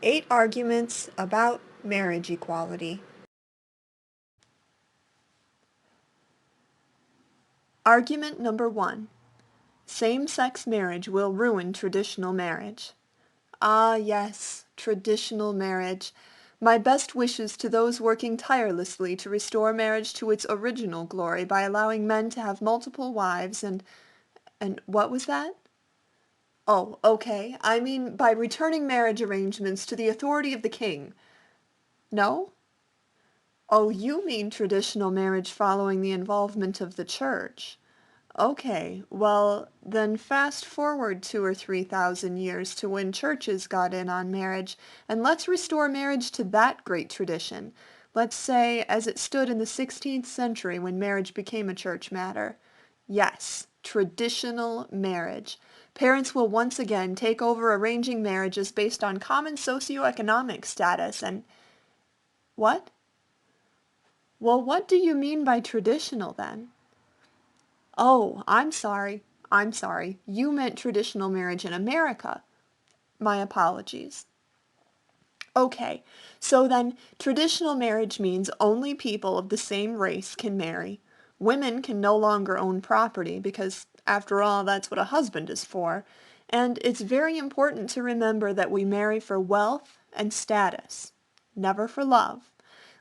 8 arguments about marriage equality. Argument number 1. Same-sex marriage will ruin traditional marriage. Ah, yes, traditional marriage. My best wishes to those working tirelessly to restore marriage to its original glory by allowing men to have multiple wives and what was that? Oh, okay. I mean by returning marriage arrangements to the authority of the king. No? Oh, you mean traditional marriage following the involvement of the church. Okay, well, then fast forward 2 or 3,000 years to when churches got in on marriage, and let's restore marriage to that great tradition. Let's say, as it stood in the 16th century when marriage became a church matter. Yes, traditional marriage. Parents will once again take over arranging marriages based on common socioeconomic status and... What? Well, what do you mean by traditional then? Oh, I'm sorry. You meant traditional marriage in America. My apologies. Okay, so then traditional marriage means only people of the same race can marry. Women can no longer own property because, after all, that's what a husband is for. And it's very important to remember that we marry for wealth and status, never for love.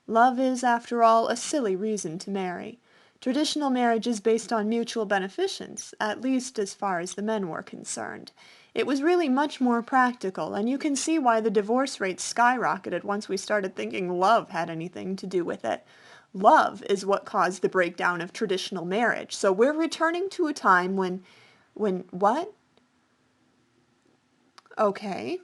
Love is, after all, a silly reason to marry. Traditional marriage is based on mutual beneficence, at least as far as the men were concerned. It was really much more practical, and you can see why the divorce rates skyrocketed once we started thinking love had anything to do with it. Love is what caused the breakdown of traditional marriage, so we're returning to a time when what? Okay.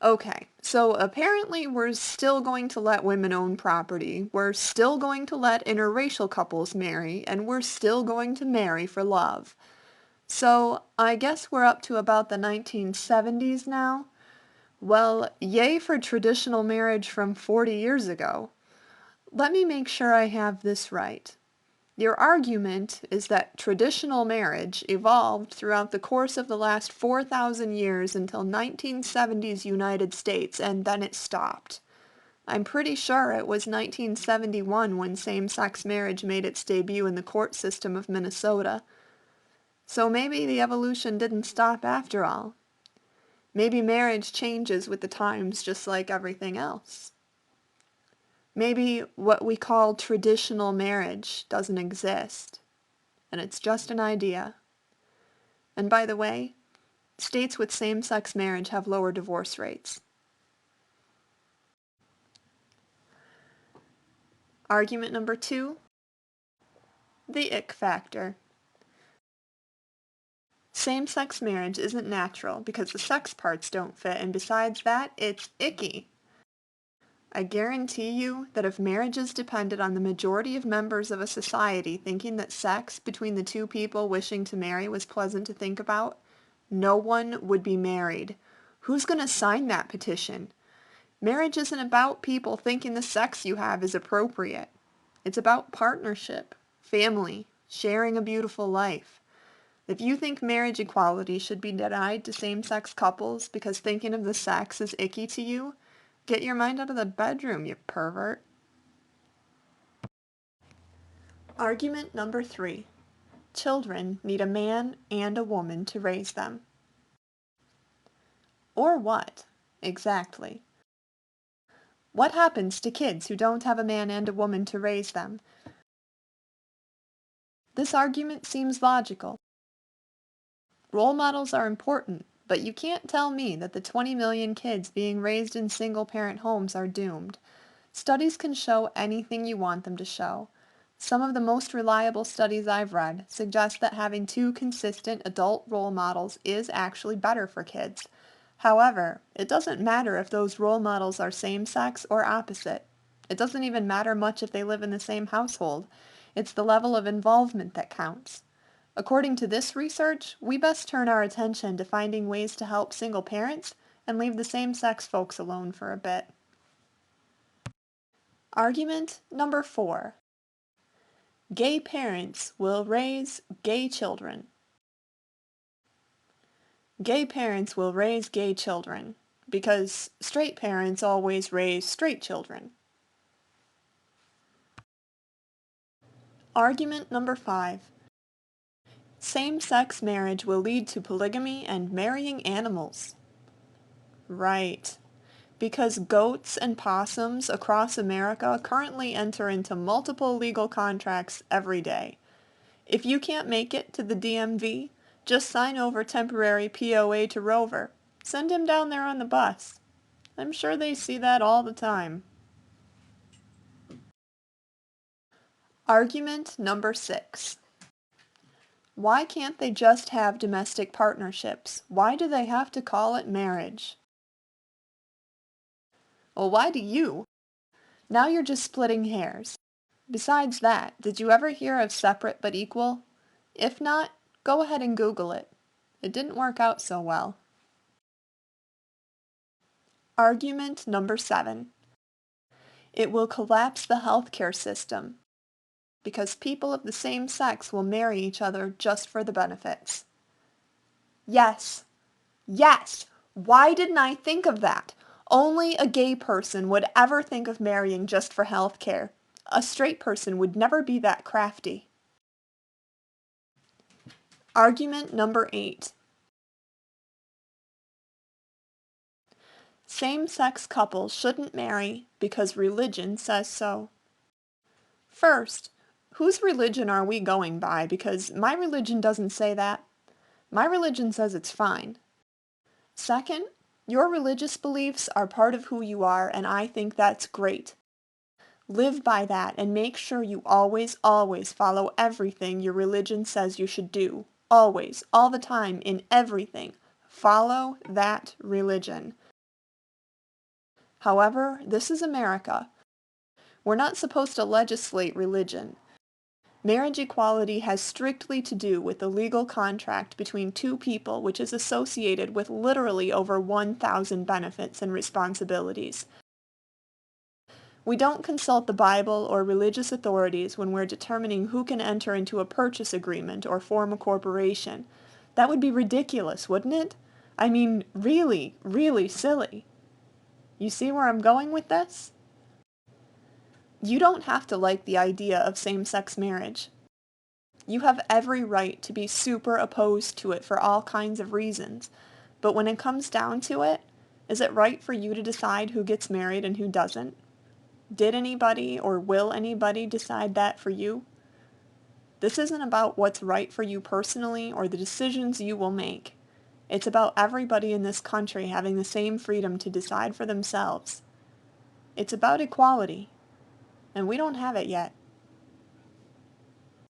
Okay, so apparently we're still going to let women own property, we're still going to let interracial couples marry, and we're still going to marry for love. So I guess we're up to about the 1970s now? Well, yay for traditional marriage from 40 years ago. Let me make sure I have this right. Your argument is that traditional marriage evolved throughout the course of the last 4,000 years until 1970's United States, and then it stopped. I'm pretty sure it was 1971 when same-sex marriage made its debut in the court system of Minnesota. So maybe the evolution didn't stop after all. Maybe marriage changes with the times just like everything else. Maybe what we call traditional marriage doesn't exist, and it's just an idea. And by the way, states with same-sex marriage have lower divorce rates. Argument number 2, the ick factor. Same-sex marriage isn't natural because the sex parts don't fit, and besides that, it's icky. I guarantee you that if marriages depended on the majority of members of a society thinking that sex between the two people wishing to marry was pleasant to think about, no one would be married. Who's going to sign that petition? Marriage isn't about people thinking the sex you have is appropriate. It's about partnership, family, sharing a beautiful life. If you think marriage equality should be denied to same-sex couples because thinking of the sex is icky to you, get your mind out of the bedroom, you pervert. Argument number 3. Children need a man and a woman to raise them. Or what, exactly? What happens to kids who don't have a man and a woman to raise them? This argument seems logical. Role models are important, but you can't tell me that the 20 million kids being raised in single-parent homes are doomed. Studies can show anything you want them to show. Some of the most reliable studies I've read suggest that having 2 consistent adult role models is actually better for kids. However, it doesn't matter if those role models are same-sex or opposite. It doesn't even matter much if they live in the same household. It's the level of involvement that counts. According to this research, we best turn our attention to finding ways to help single parents and leave the same-sex folks alone for a bit. Argument number 4. Gay parents will raise gay children. Gay parents will raise gay children. because straight parents always raise straight children. Argument number 5. Same-sex marriage will lead to polygamy and marrying animals. Right. Because goats and possums across America currently enter into multiple legal contracts every day. If you can't make it to the DMV, just sign over temporary POA to Rover. Send him down there on the bus. I'm sure they see that all the time. Argument number 6. Why can't they just have domestic partnerships? Why do they have to call it marriage? Well, why do you? Now you're just splitting hairs. Besides that, did you ever hear of separate but equal? If not, go ahead and Google it. It didn't work out so well. Argument number 7. It will collapse the healthcare system because people of the same sex will marry each other just for the benefits. Yes. Yes! Why didn't I think of that? Only a gay person would ever think of marrying just for health care. A straight person would never be that crafty. Argument number 8. Same-sex couples shouldn't marry because religion says so. First, whose religion are we going by? Because my religion doesn't say that. My religion says it's fine. Second, your religious beliefs are part of who you are, and I think that's great. Live by that and make sure you always, always follow everything your religion says you should do. Always, all the time, in everything. Follow that religion. However, this is America. We're not supposed to legislate religion. Marriage equality has strictly to do with the legal contract between two people, which is associated with literally over 1,000 benefits and responsibilities. We don't consult the Bible or religious authorities when we're determining who can enter into a purchase agreement or form a corporation. That would be ridiculous, wouldn't it? I mean, really, really silly. You see where I'm going with this? You don't have to like the idea of same-sex marriage. You have every right to be super opposed to it for all kinds of reasons. But when it comes down to it, is it right for you to decide who gets married and who doesn't? Did anybody or will anybody decide that for you? This isn't about what's right for you personally or the decisions you will make. It's about everybody in this country having the same freedom to decide for themselves. It's about equality, and we don't have it yet.